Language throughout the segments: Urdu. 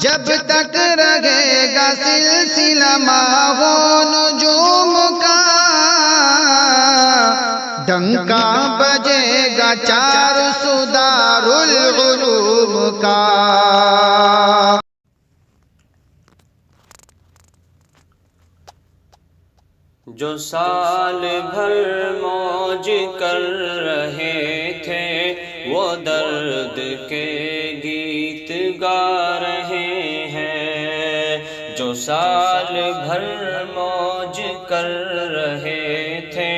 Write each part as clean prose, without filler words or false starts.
جب تک رہے گا سلسلہ ماہو نجوم کا، ڈنکا بجے گا چار سو دارالعلوم کا۔ جو سال بھر موج کر رہے تھے وہ درد کے گیت گا رہے ہیں، جو سال بھر موج کر رہے تھے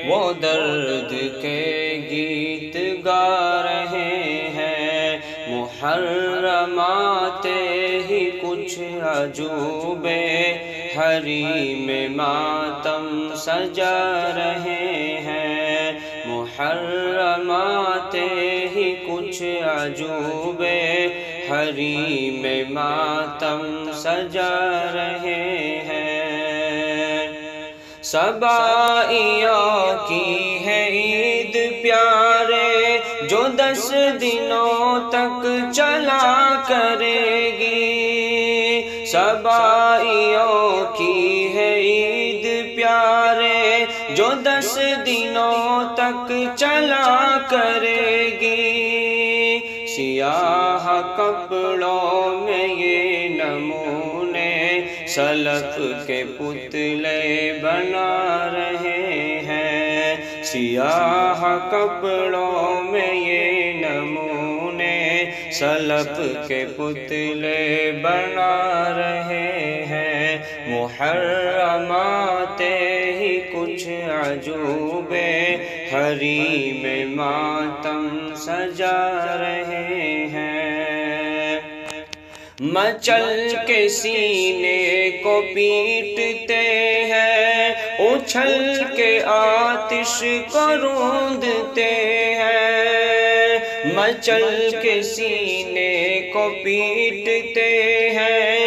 وہ درد کے گیت گا رہے ہیں۔ محرمات ہی کچھ عجوبے حریم ماتم سجا رہے ہیں، محرمات ہی کچھ عجوبے حریم ماتم سجا رہے ہیں۔ سبائیوں کی ہے عید پیارے جو 10 دنوں تک چلا کرے گی، سبائیوں کی ہے عید پیارے جو 10 دنوں تک چلا کرے گی۔ سیاہ کپڑوں میں یہ نمونے سلف کے پتلے بنا رہے ہیں، سیاہ کپڑوں میں یہ نمونے سلف کے پتلے بنا رہے ہیں۔ محرمات ہی کچھ عجوبے حریم ماتم سجا رہے ہیں۔ مچل کے سینے کو پیٹتے ہیں، اچھل کے آتش کو روندتے ہیں، مچل کے سینے کو پیٹتے ہیں،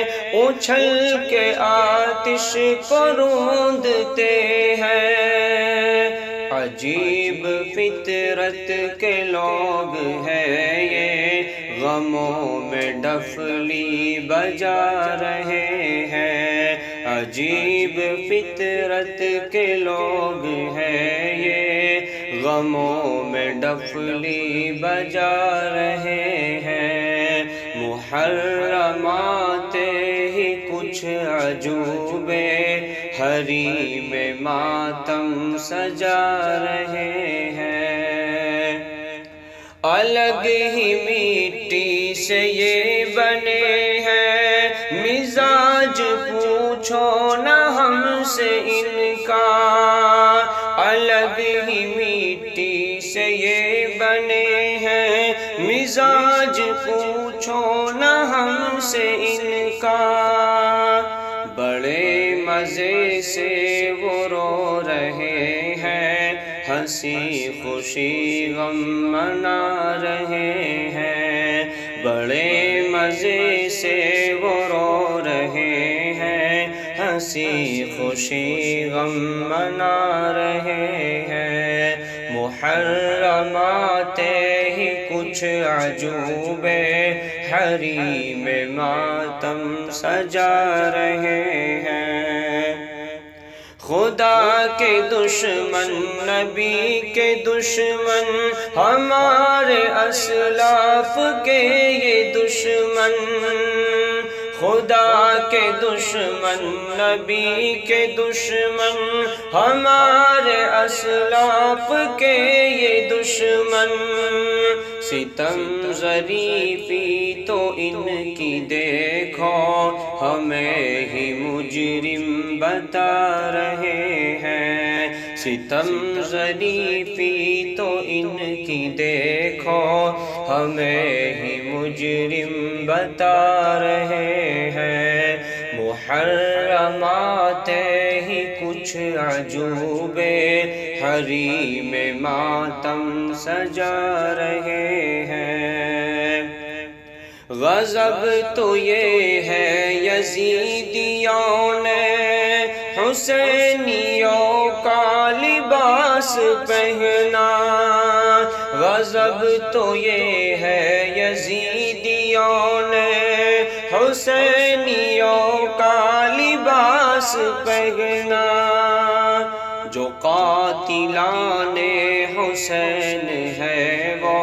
اچھل کے آتش کو روندتے ہیں۔ عجیب فطرت کے لوگ ہیں یہ، غموں میں ڈفلی بجا رہے ہیں، عجیب فطرت کے لوگ ہیں یہ، غموں میں ڈفلی بجا رہے ہیں۔ محرمات ہی کچھ عجوبے حریم ماتم سجا رہے ہیں۔ الگ ہی مٹی سے یہ بنے ہیں، مزاج پوچھو نہ ہم سے ان کا، الگ ہی مٹی سے یہ بنے ہیں، مزاج پوچھو نہ ہم سے ان کا۔ بڑے مزے سے وہ رو رہے ہیں، ہنسی خوشی غم منا رہے ہیں، بڑے مزے سے وہ رو رہے ہیں، ہنسی خوشی غم منا رہے ہیں۔ محرمات ہی کچھ عجوبے حریم ماتم سجا رہے ہیں۔ خدا کے دشمن نبی کے دشمن ہمارے اسلاف کے یہ دشمن، خدا کے دشمن نبی کے دشمن ہمارے اسلاف کے یہ دشمن۔ ستم ظریفی تو ان کی دیکھو ہمیں ہی مجرم بتا رہے ہیں، ستم ظریفی تو ان کی دیکھو ہمیں ہی مجرم بتا رہے ہیں۔ محرمات ہی کچھ عجوبے حریم ماتم سجا رہے ہیں۔ غضب تو یہ ہے یزیدیوں نے حسینیوں کا لباس پہنا، غضب تو یہ ہے یزیدیوں نے حسینیوں کا لباس پہنا، جو قاتلان حسین ہے وہ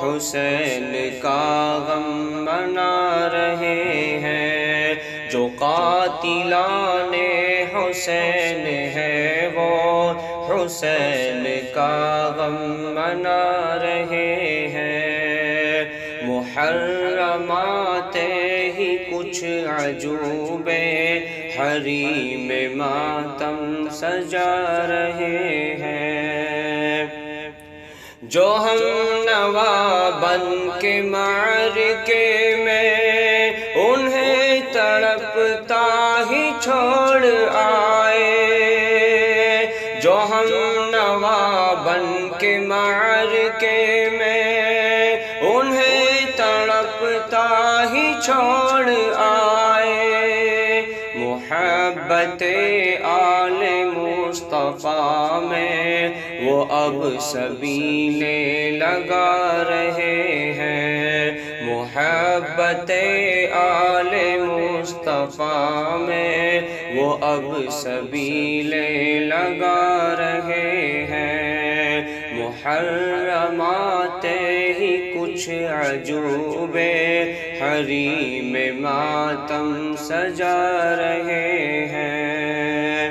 حسین کا غم منا رہے ہیں، جو قاتلان حسین ہے وہ حسین کا غم منا رہے ہیں۔ محرمات ہی کچھ عجوبے حریم ماتم سجا رہے ہیں، جو ہم نوا بن کے معرکے میں انہیں تڑپتا ہی چھوڑ آئے، جو ہم نوا بن کے معرکے میں انہیں تڑپتا ہی چھوڑ آئے، محبت آل مصطفیٰ میں وہ اب سبیلیں لگا رہے ہیں، محبت آل مصطفیٰ میں وہ اب سبیلیں لگا رہے ہیں۔ محرمات ہی کچھ عجوبے حریم ماتم سجا رہے ہیں،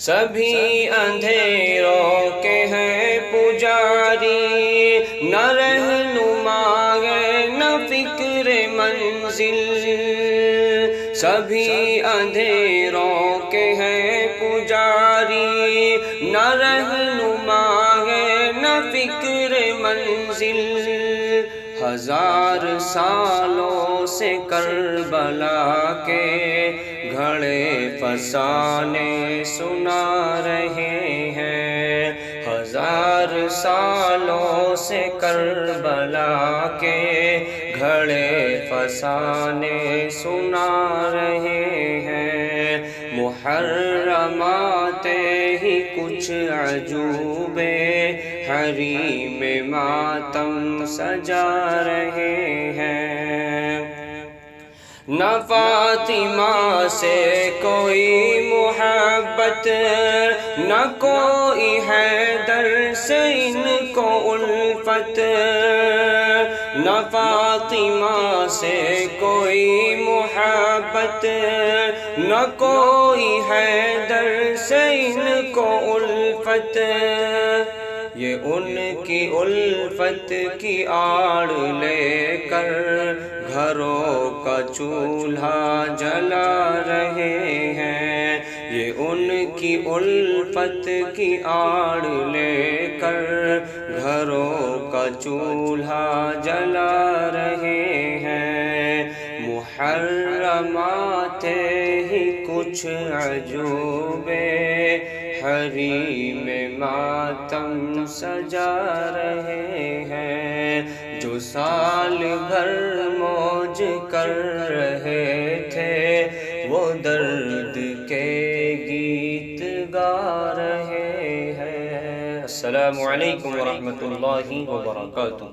سبھی اندھیروں کے ہیں پجاری، نہ رہنما ہے نہ فکر منزل، سبھی اندھیروں کے ہیں پجاری، نہ رہنما ہے نہ فکر منزل، ہزار سالوں سے کربلا کے گھڑے فسانے سنا رہے ہیں، ہزار سالوں سے کربلا کے گھڑے فسانے سنا رہے ہیں، محرمات ہی کچھ عجوبے حریم ماتم سجا رہے ہیں، نہ فاطمہ سے کوئی محبت نہ کوئی حیدر سے ان کو الفت، نہ فاطمہ سے کوئی محبت نہ کوئی حیدر سے ان کو الفت، یہ ان کی الفت کی آڑ لے کر گھروں کا چولہا جلا رہے ہیں، یہ ان کی الفت کی آڑ لے کر گھروں کا چولہا جلا رہے ہیں، محرمات ہی کچھ عجوبے حریم ماتم سجا رہے ہیں، جو سال بھر موج کر رہے تھے وہ درد کے گیت گا رہے ہیں۔ السلام علیکم ورحمۃ اللہ وبرکاتہ۔